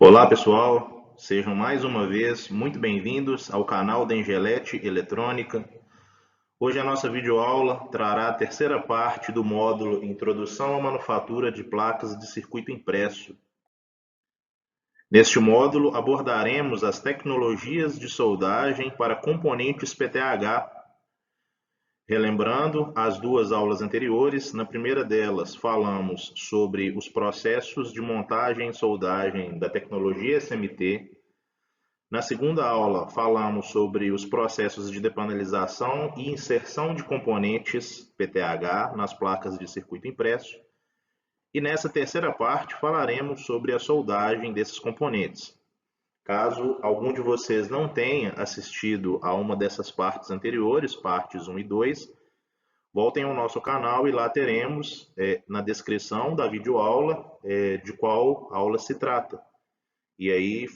Olá pessoal, sejam mais uma vez muito bem-vindos ao canal da Engelete Eletrônica. Hoje a nossa videoaula trará a terceira parte do módulo Introdução à Manufatura de Placas de Circuito Impresso. Neste módulo abordaremos as tecnologias de soldagem para componentes PTH. Relembrando as duas aulas anteriores, na primeira delas falamos sobre os processos de montagem e soldagem da tecnologia SMT. Na segunda aula, falamos sobre os processos de depanelização e inserção de componentes PTH nas placas de circuito impresso. E nessa terceira parte, falaremos sobre a soldagem desses componentes. Caso algum de vocês não tenha assistido a uma dessas partes anteriores, partes 1 e 2, voltem ao nosso canal e lá teremos na descrição da videoaula de qual aula se trata. E aí,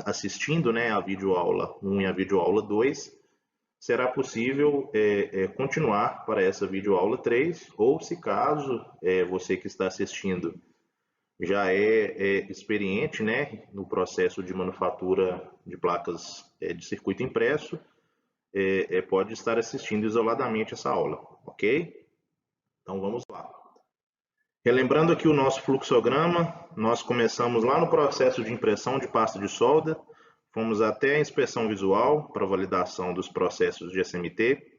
assistindo, né, a videoaula 1 e a videoaula 2, será possível continuar para essa videoaula 3, ou se caso você que está assistindo já é experiente, né, no processo de manufatura de placas de circuito impresso, pode estar assistindo isoladamente essa aula, ok? Então vamos lá. Relembrando aqui o nosso fluxograma, nós começamos lá no processo de impressão de pasta de solda, fomos até a inspeção visual para validação dos processos de SMT,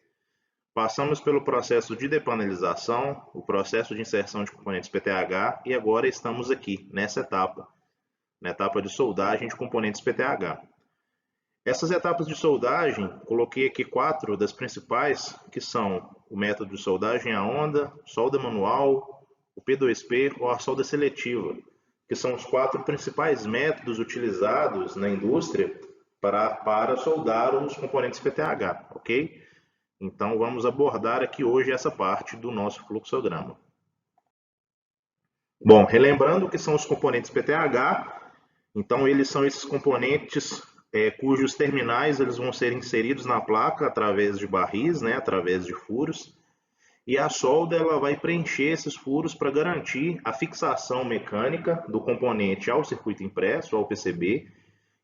passamos pelo processo de depanelização, o processo de inserção de componentes PTH e agora estamos aqui nessa etapa, na etapa de soldagem de componentes PTH. Essas etapas de soldagem, coloquei aqui 4 das principais, que são o método de soldagem à onda, solda manual, o P2P ou a solda seletiva, que são os 4 principais métodos utilizados na indústria para soldar os componentes PTH, ok? Então vamos abordar aqui hoje essa parte do nosso fluxograma. Bom, relembrando o que são os componentes PTH, então eles são esses componentes cujos terminais eles vão ser inseridos na placa através de barris, né, através de furos, e a solda ela vai preencher esses furos para garantir a fixação mecânica do componente ao circuito impresso, ao PCB,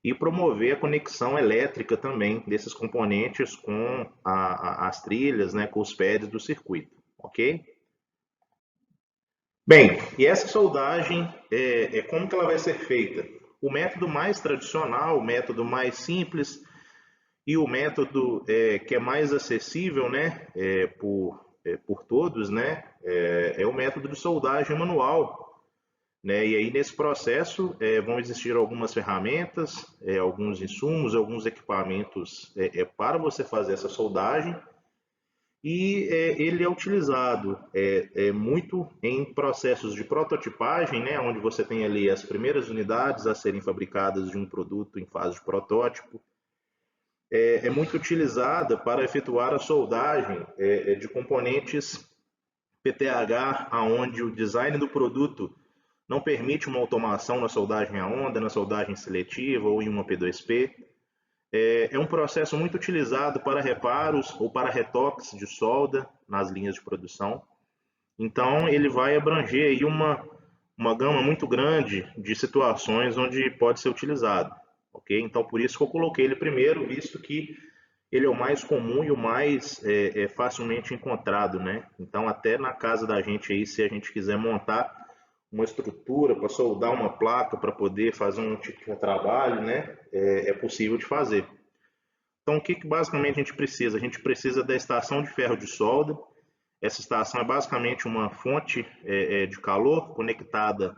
e promover a conexão elétrica também desses componentes com as trilhas, né, com os pads do circuito, ok? Bem, e essa soldagem, como que ela vai ser feita? O método mais tradicional, o método mais simples e o método que é mais acessível, né, por todos, né, é o método de soldagem manual, né, e aí nesse processo vão existir algumas ferramentas, alguns insumos, alguns equipamentos para você fazer essa soldagem e ele é utilizado muito em processos de prototipagem, né, onde você tem ali as primeiras unidades a serem fabricadas de um produto em fase de protótipo. É muito utilizada para efetuar a soldagem de componentes PTH, onde o design do produto não permite uma automação na soldagem a onda, na soldagem seletiva ou em uma P2P. É um processo muito utilizado para reparos ou para retoques de solda nas linhas de produção. Então, ele vai abranger aí uma gama muito grande de situações onde pode ser utilizado. Ok? Então, por isso que eu coloquei ele primeiro, visto que ele é o mais comum e o mais facilmente encontrado, né? Então, até na casa da gente aí, se a gente quiser montar uma estrutura para soldar uma placa para poder fazer um tipo de trabalho, né? É possível de fazer. Então, o que, que basicamente a gente precisa? A gente precisa da estação de ferro de solda. Essa estação é basicamente uma fonte de calor conectada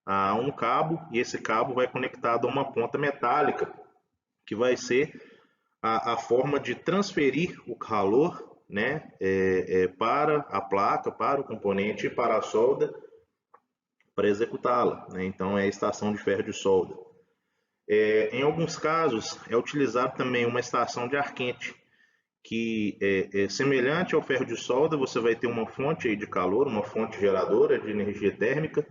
a um cabo, e esse cabo vai conectado a uma ponta metálica, que vai ser a forma de transferir o calor, né, para a placa, para o componente e para a solda, para executá-la, né? Então, é a estação de ferro de solda. Em alguns casos, é utilizado também uma estação de ar quente, que é semelhante ao ferro de solda, você vai ter uma fonte aí de calor, uma fonte geradora de energia térmica,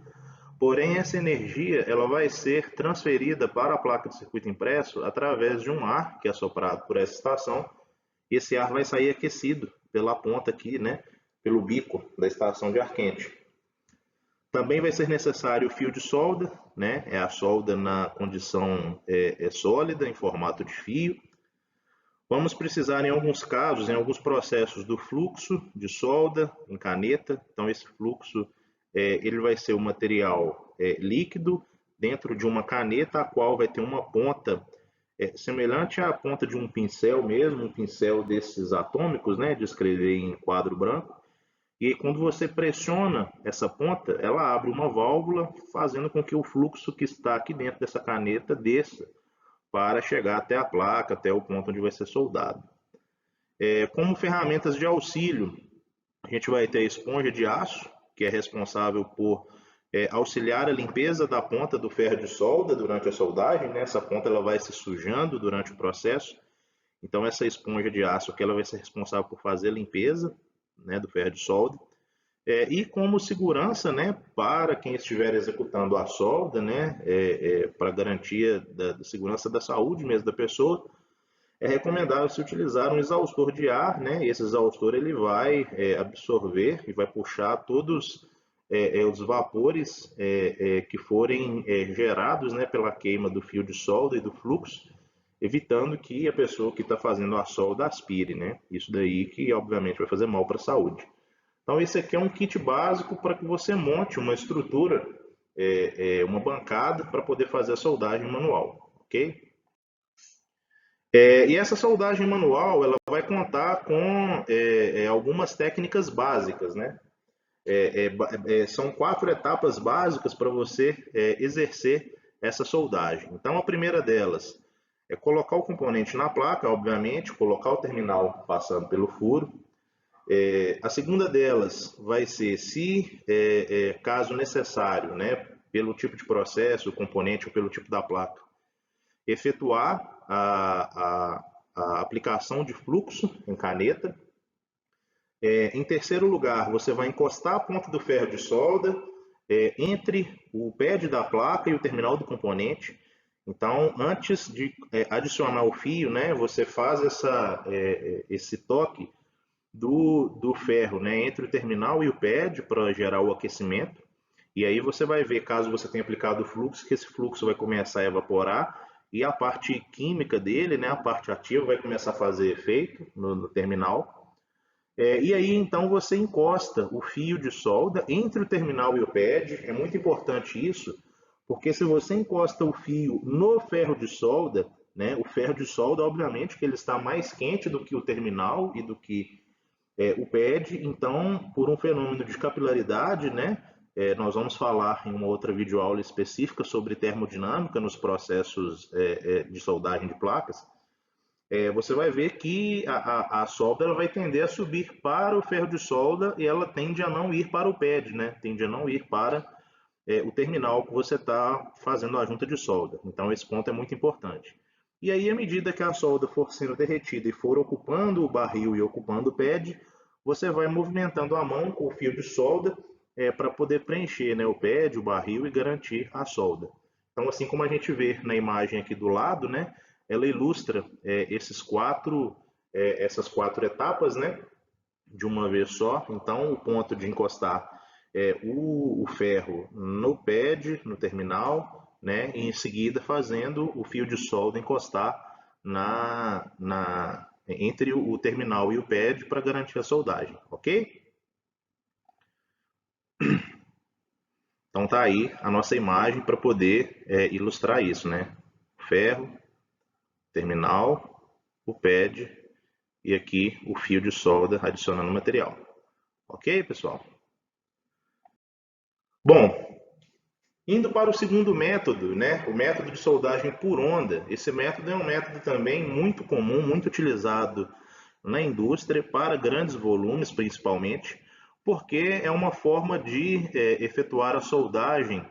porém essa energia ela vai ser transferida para a placa de circuito impresso através de um ar que é soprado por essa estação, e esse ar vai sair aquecido pela ponta aqui, né, pelo bico da estação de ar quente. Também vai ser necessário o fio de solda, né? É a solda na condição sólida, em formato de fio. Vamos precisar, em alguns casos, em alguns processos, do fluxo de solda em caneta. Então, esse fluxo ele vai ser um material líquido dentro de uma caneta, a qual vai ter uma ponta semelhante à ponta de um pincel mesmo, um pincel desses atômicos, né, de escrever em quadro branco. E quando você pressiona essa ponta, ela abre uma válvula, fazendo com que o fluxo que está aqui dentro dessa caneta desça para chegar até a placa, até o ponto onde vai ser soldado. Como ferramentas de auxílio, a gente vai ter a esponja de aço, que é responsável por auxiliar a limpeza da ponta do ferro de solda durante a soldagem, né? Essa ponta ela vai se sujando durante o processo, então essa esponja de aço aqui, ela vai ser responsável por fazer a limpeza, né, do ferro de solda. E como segurança, né, para quem estiver executando a solda, né, para garantia da segurança da saúde mesmo da pessoa, é recomendável se utilizar um exaustor de ar, né? Esse exaustor ele vai absorver e vai puxar todos os vapores que forem gerados, né, pela queima do fio de solda e do fluxo, evitando que a pessoa que está fazendo a solda aspire, né? Isso daí que obviamente vai fazer mal para a saúde. Então, esse aqui é um kit básico para que você monte uma estrutura, uma bancada para poder fazer a soldagem manual, ok? E essa soldagem manual, ela vai contar com algumas técnicas básicas, né? São 4 etapas básicas para você exercer essa soldagem. Então, a primeira delas é colocar o componente na placa, obviamente, colocar o terminal passando pelo furo. A segunda delas vai ser, se caso necessário, né, pelo tipo de processo, o componente ou pelo tipo da placa, efetuar a aplicação de fluxo em caneta. Em terceiro lugar, você vai encostar a ponta do ferro de solda entre o pad da placa e o terminal do componente. Então, antes de adicionar o fio, né, você faz esse toque do ferro, né, entre o terminal e o pad para gerar o aquecimento. E aí você vai ver, caso você tenha aplicado o fluxo, que esse fluxo vai começar a evaporar e a parte química dele, né, a parte ativa, vai começar a fazer efeito no terminal. E aí então você encosta o fio de solda entre o terminal e o pad. É muito importante isso, porque se você encosta o fio no ferro de solda, né, o ferro de solda, obviamente, que ele está mais quente do que o terminal e do que o pad. Então, por um fenômeno de capilaridade, né, nós vamos falar em uma outra videoaula específica sobre termodinâmica nos processos de soldagem de placas. Você vai ver que a solda ela vai tender a subir para o ferro de solda e ela tende a não ir para o pad, né? Tende a não ir para o terminal que você está fazendo a junta de solda. Então, esse ponto é muito importante. E aí, à medida que a solda for sendo derretida e for ocupando o barril e ocupando o pad, você vai movimentando a mão com o fio de solda para poder preencher, né, o pad, o barril e garantir a solda. Então, assim como a gente vê na imagem aqui do lado, né, ela ilustra essas quatro etapas, né, de uma vez só. Então, o ponto de encostar o ferro no pad, no terminal, né, e em seguida fazendo o fio de solda encostar entre o terminal e o pad para garantir a soldagem, ok? Então tá aí a nossa imagem para poder ilustrar isso, né? Ferro, terminal, o pad e aqui o fio de solda adicionando o material. Ok, pessoal? Bom, indo para o segundo método, né, o método de soldagem por onda. Esse método é um método também muito comum, muito utilizado na indústria para grandes volumes, principalmente, porque é uma forma de efetuar a soldagem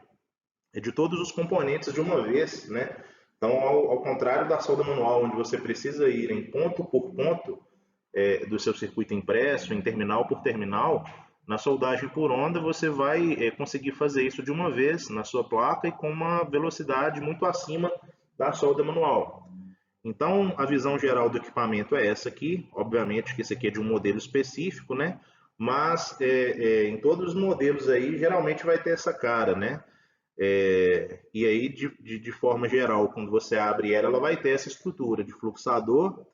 de todos os componentes de uma vez, né? Então, ao contrário da solda manual, onde você precisa ir em ponto por ponto do seu circuito impresso, em terminal por terminal, na soldagem por onda você vai conseguir fazer isso de uma vez na sua placa e com uma velocidade muito acima da solda manual. Então, a visão geral do equipamento é essa aqui. Obviamente que esse aqui é de um modelo específico, né? mas em todos os modelos aí geralmente vai ter essa cara, né? E aí, de forma geral, quando você abre ela, ela vai ter essa estrutura de fluxador,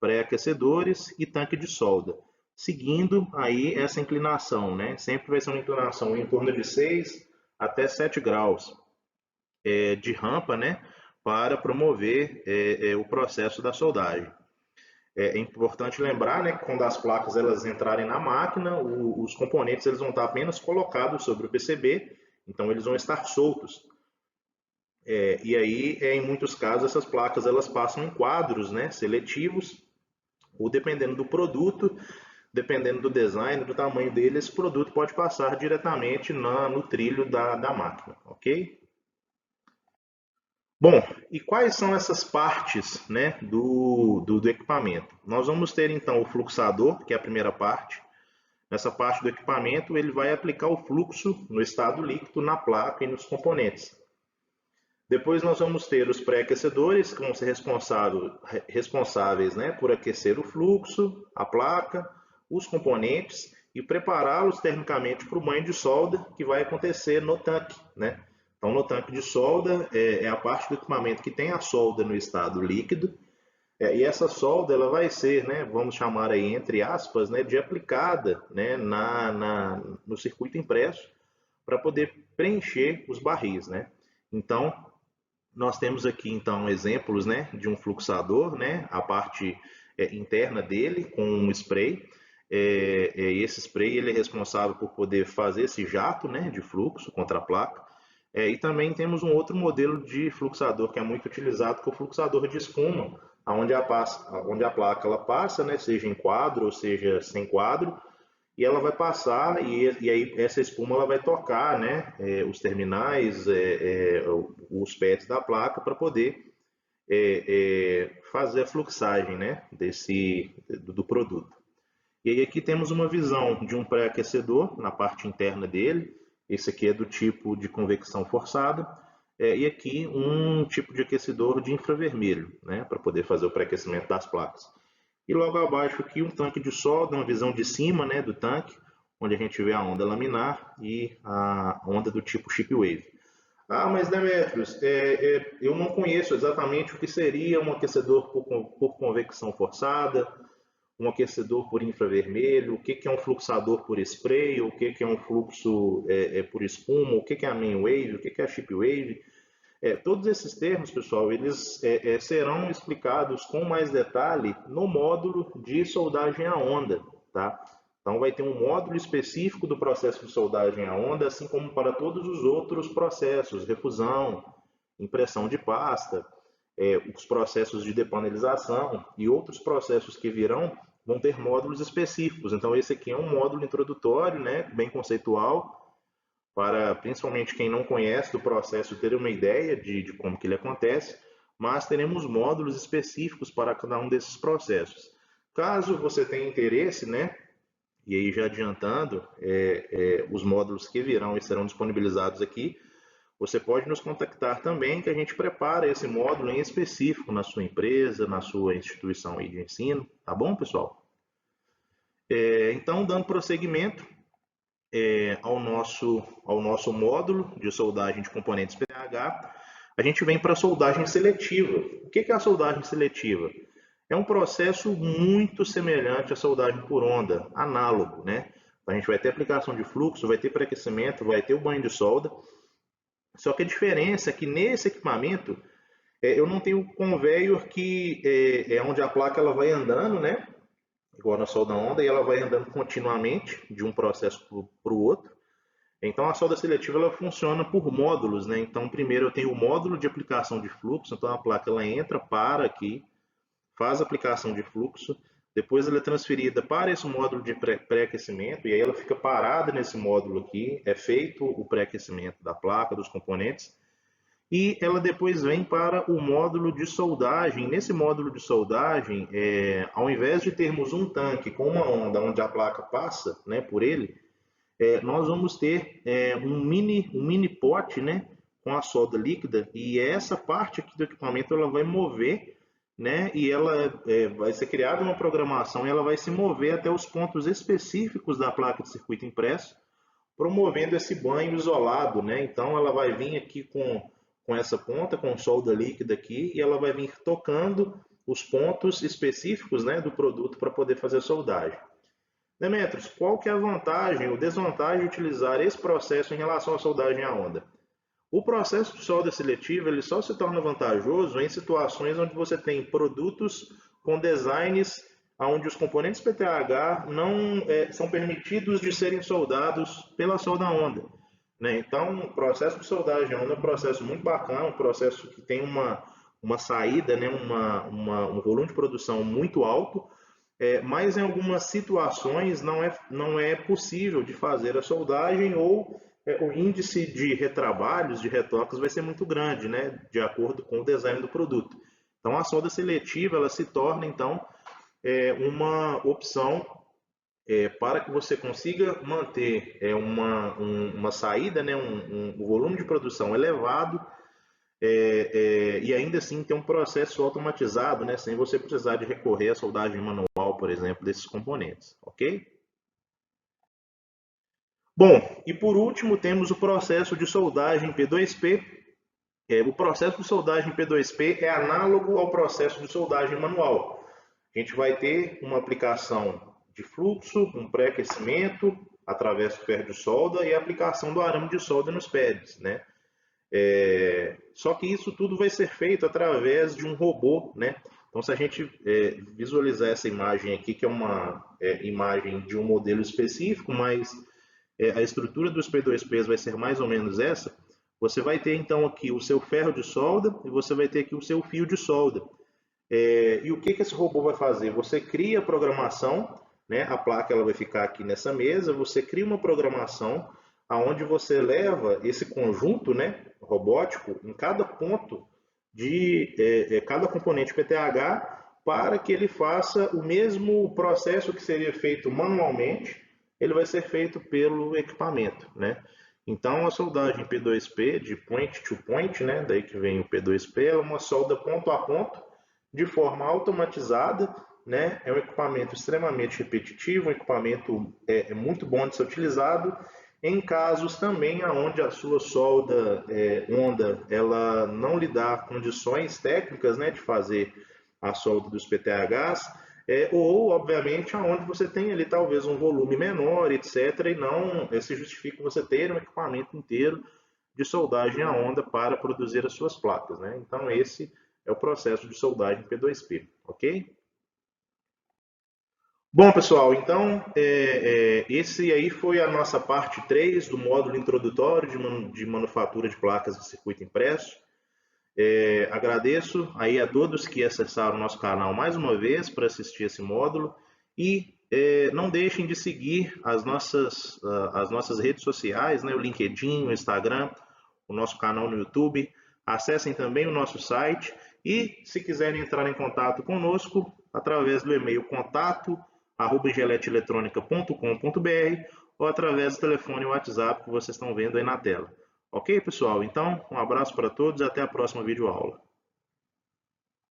pré-aquecedores e tanque de solda, seguindo aí essa inclinação, né? Sempre vai ser uma inclinação em torno de 6 até 7 graus de rampa, né? Para promover o processo da soldagem. É importante lembrar, né, que quando as placas elas entrarem na máquina, os componentes eles vão estar apenas colocados sobre o PCB, então eles vão estar soltos. E aí, em muitos casos, essas placas elas passam em quadros, né, seletivos, ou dependendo do produto, dependendo do design, do tamanho dele, esse produto pode passar diretamente no trilho da máquina, ok? Bom, e quais são essas partes, né, do equipamento? Nós vamos ter então o fluxador, que é a primeira parte. Nessa parte do equipamento, ele vai aplicar o fluxo no estado líquido na placa e nos componentes. Depois nós vamos ter os pré-aquecedores, que vão ser responsáveis, né, por aquecer o fluxo, a placa, os componentes e prepará-los termicamente para o banho de solda que vai acontecer no tanque, né? Então, no tanque de solda é a parte do equipamento que tem a solda no estado líquido, e essa solda ela vai ser, né, vamos chamar aí entre aspas, né, de aplicada, né, no circuito impresso para poder preencher os barris, né? Então, nós temos aqui então exemplos, né, de um fluxador, né, a parte interna dele com um spray. Esse spray ele é responsável por poder fazer esse jato, né, de fluxo contra a placa. E também temos um outro modelo de fluxador que é muito utilizado, que é o fluxador de espuma, onde a placa ela passa, né, seja em quadro ou seja sem quadro, e ela vai passar e aí essa espuma ela vai tocar, né, os terminais, os pads da placa para poder fazer a fluxagem, né, do produto. E aí aqui temos uma visão de um pré-aquecedor na parte interna dele. Esse aqui é do tipo de convecção forçada. E aqui um tipo de aquecedor de infravermelho, né, para poder fazer o pré-aquecimento das placas. E logo abaixo aqui um tanque de solda, uma visão de cima, né, do tanque, onde a gente vê a onda laminar e a onda do tipo chip wave. Ah, mas Demetrios, eu não conheço exatamente o que seria um aquecedor por convecção forçada, um aquecedor por infravermelho, o que é um fluxador por spray, o que é um fluxo por espuma, o que é a main wave, o que é a chip wave. Todos esses termos, pessoal, eles serão explicados com mais detalhe no módulo de soldagem a onda, tá? Então vai ter um módulo específico do processo de soldagem a onda, assim como para todos os outros processos, refusão, impressão de pasta, os processos de depanelização e outros processos que virão vão ter módulos específicos. Então esse aqui é um módulo introdutório, né, bem conceitual, para principalmente quem não conhece do processo ter uma ideia de como que ele acontece, mas teremos módulos específicos para cada um desses processos. Caso você tenha interesse, né, e aí já adiantando, os módulos que virão e serão disponibilizados aqui, você pode nos contactar também, que a gente prepara esse módulo em específico na sua empresa, na sua instituição aí de ensino, tá bom, pessoal? Então, dando prosseguimento, ao nosso módulo de soldagem de componentes PH, a gente vem para a soldagem seletiva. O que é a soldagem seletiva? É um processo muito semelhante à soldagem por onda, análogo, né? A gente vai ter aplicação de fluxo, vai ter pré-aquecimento, vai ter o banho de solda. Só que a diferença é que nesse equipamento eu não tenho conveyor que é onde a placa ela vai andando, né? Igual na solda onda, e ela vai andando continuamente de um processo para o outro. Então a solda seletiva ela funciona por módulos, né? Então primeiro eu tenho o módulo de aplicação de fluxo, então a placa ela entra, para aqui, faz a aplicação de fluxo, depois ela é transferida para esse módulo de pré-aquecimento e aí ela fica parada nesse módulo aqui, é feito o pré-aquecimento da placa, dos componentes e ela depois vem para o módulo de soldagem. Nesse módulo de soldagem, ao invés de termos um tanque com uma onda onde a placa passa, né, por ele, nós vamos ter um mini pote, né, com a solda líquida, e essa parte aqui do equipamento ela vai mover né? E ela vai ser criada uma programação e ela vai se mover até os pontos específicos da placa de circuito impresso, promovendo esse banho isolado, né? Então ela vai vir aqui com essa ponta, com solda líquida aqui, e ela vai vir tocando os pontos específicos, né, do produto para poder fazer a soldagem. Demetrios, qual que é a vantagem ou desvantagem de utilizar esse processo em relação à soldagem a onda? O processo de solda seletiva ele só se torna vantajoso em situações onde você tem produtos com designs onde os componentes PTH não são permitidos de serem soldados pela solda a onda, né? Então, o processo de soldagem a onda é um processo muito bacana, um processo que tem uma saída, né? Um volume de produção muito alto, mas em algumas situações não é possível de fazer a soldagem ou o índice de retrabalhos, de retoques, vai ser muito grande, né, de acordo com o design do produto. Então, a solda seletiva ela se torna, então, uma opção para que você consiga manter uma saída, né, um volume de produção elevado e ainda assim ter um processo automatizado, né, sem você precisar de recorrer à soldagem manual, por exemplo, desses componentes, ok? Bom, e por último temos o processo de soldagem P2P. O processo de soldagem P2P é análogo ao processo de soldagem manual. A gente vai ter uma aplicação de fluxo, um pré-aquecimento através do ferro de solda e a aplicação do arame de solda nos pads, né? Só que isso tudo vai ser feito através de um robô, né? Então, se a gente visualizar essa imagem aqui, que é uma imagem de um modelo específico, mas a estrutura dos P2Ps vai ser mais ou menos essa, você vai ter então aqui o seu ferro de solda e você vai ter aqui o seu fio de solda. E o que esse robô vai fazer? Você cria a programação, né? A placa ela vai ficar aqui nessa mesa, você cria uma programação aonde você leva esse conjunto, né, robótico em cada ponto de cada componente PTH para que ele faça o mesmo processo que seria feito manualmente, ele vai ser feito pelo equipamento, né? Então a soldagem P2P de point to point, né, daí que vem o P2P, é uma solda ponto a ponto de forma automatizada, né? É um equipamento extremamente repetitivo, um equipamento muito bom de ser utilizado em casos também onde a sua solda onda ela não lhe dá condições técnicas, né, de fazer a solda dos PTHs, ou obviamente aonde você tem ali talvez um volume menor, etc, e não se justifica você ter um equipamento inteiro de soldagem a onda para produzir as suas placas, né? Então esse é o processo de soldagem P2P, ok? Bom, pessoal, então esse aí foi a nossa parte 3 do módulo introdutório de manufatura de placas de circuito impresso. Agradeço aí a todos que acessaram o nosso canal mais uma vez para assistir esse módulo e não deixem de seguir as nossas redes sociais, né, o LinkedIn, o Instagram, o nosso canal no YouTube. Acessem também o nosso site e, se quiserem entrar em contato conosco, através do e-mail contato@gileteeletronica.com.br ou através do telefone WhatsApp que vocês estão vendo aí na tela. Ok, pessoal? Então, um abraço para todos e até a próxima videoaula.